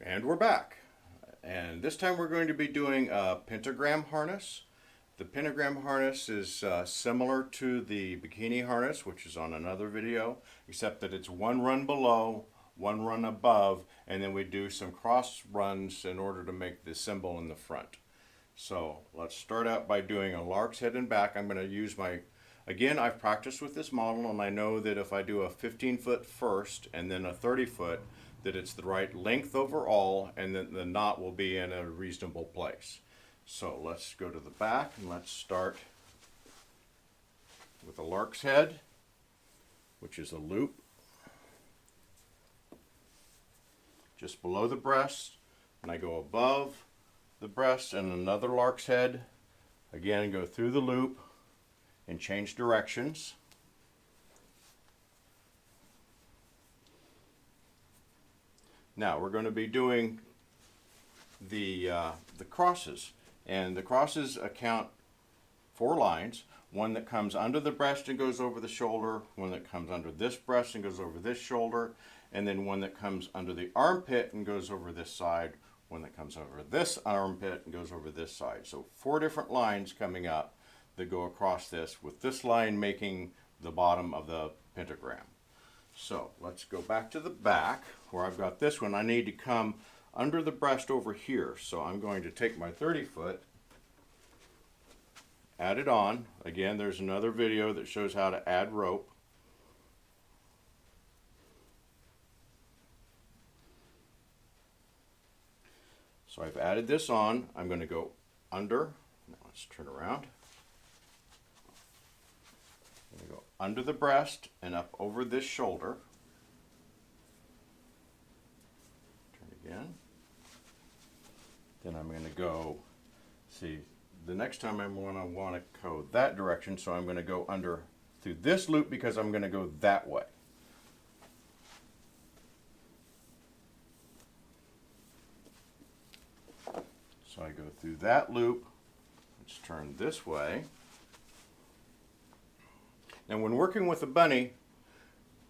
And we're back. And this time we're going to be doing a pentagram harness. The pentagram harness is similar to the bikini harness, which is on another video, except that it's one run below, one run above, and then we do some cross runs in order to make the symbol in the front. So let's start out by doing a lark's head and back. I'm going to use again, I've practiced with this model, and I know that if I do a 15-foot first and then a 30-foot, that it's the right length overall, and then the knot will be in a reasonable place. So let's go to the back and let's start with a lark's head, which is a loop just below the breast, and I go above the breast and another lark's head, again go through the loop and change directions. Now we're going to be doing the crosses, and the crosses account 4 lines. One that comes under the breast and goes over the shoulder, one that comes under this breast and goes over this shoulder, and then one that comes under the armpit and goes over this side, one that comes over this armpit and goes over this side. So 4 different lines coming up that go across this, with this line making the bottom of the pentagram. So let's go back to the back where I've got this one. I need to come under the breast over here. So I'm going to take my 30-foot, add it on. Again, there's another video that shows how to add rope. So I've added this on. I'm going to go under. Now let's turn around. I'm going to go under the breast and up over this shoulder. Turn again. Then I'm going to go, see, the next time I'm going to want to go that direction, so I'm going to go under through this loop because I'm going to go that way. So I go through that loop. Let's turn this way. Now when working with a bunny,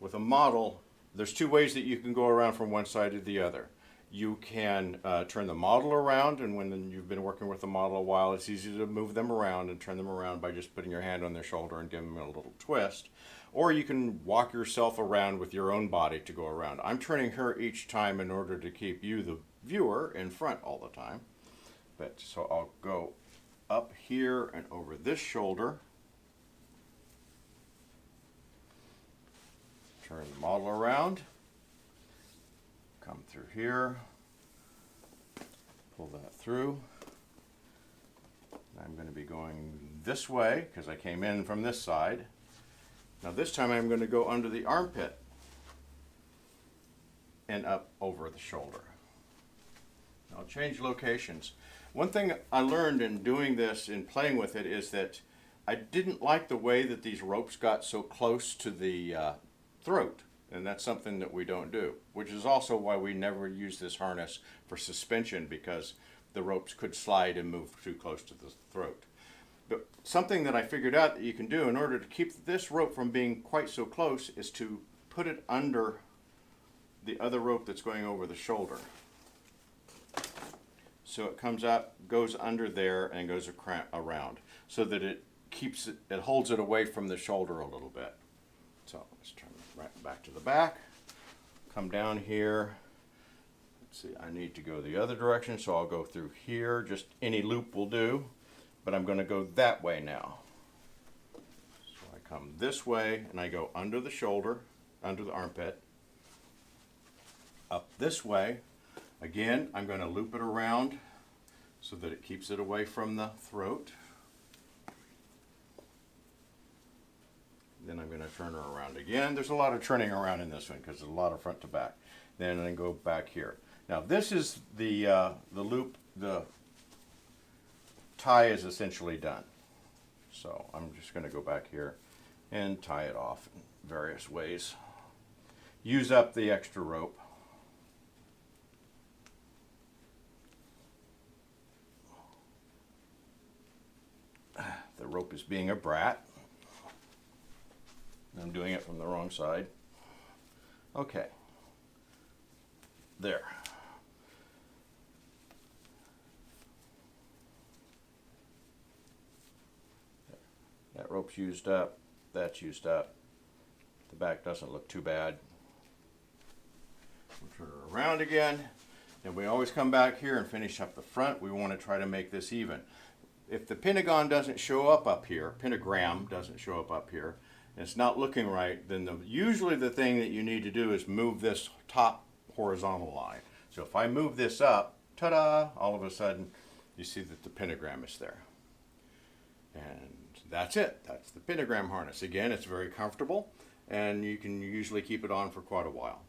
with a model, there's 2 ways that you can go around from one side to the other. You can turn the model around, and when you've been working with the model a while, it's easy to move them around and turn them around by just putting your hand on their shoulder and giving them a little twist. Or you can walk yourself around with your own body to go around. I'm turning her each time in order to keep you, the viewer, in front all the time. So I'll go up here and over this shoulder. Turn the model around. Come through here. Pull that through. I'm going to be going this way because I came in from this side. Now this time I'm going to go under the armpit and up over the shoulder. I'll change locations. One thing I learned in doing this and playing with it is that I didn't like the way that these ropes got so close to the throat, and that's something that we don't do, which is also why we never use this harness for suspension, because the ropes could slide and move too close to the throat. But something that I figured out that you can do in order to keep this rope from being quite so close is to put it under the other rope that's going over the shoulder. So it comes up, goes under there, and goes around, so that it holds it away from the shoulder a little bit. So let's turn right back to the back, come down here. Let's see, I need to go the other direction, so I'll go through here. Just any loop will do, but I'm going to go that way now. So I come this way, and I go under the shoulder, under the armpit, up this way. Again, I'm going to loop it around so that it keeps it away from the throat. Then I'm going to turn her around again. There's a lot of turning around in this one because there's a lot of front to back. Then I go back here. Now this is the loop. The tie is essentially done. So I'm just going to go back here and tie it off in various ways. Use up the extra rope. The rope is being a brat. I'm doing it from the wrong side. Okay. There. rope's used up, that's used up. The back doesn't look too bad. We'll turn her around again, and we always come back here and finish up the front. We want to try to make this even. If the pentagon doesn't show up here, pentagram doesn't show up here, and it's not looking right, then usually the thing that you need to do is move this top horizontal line. So if I move this up, ta-da, all of a sudden you see that the pentagram is there. And that's it. That's the pentagram harness. Again, it's very comfortable, and you can usually keep it on for quite a while.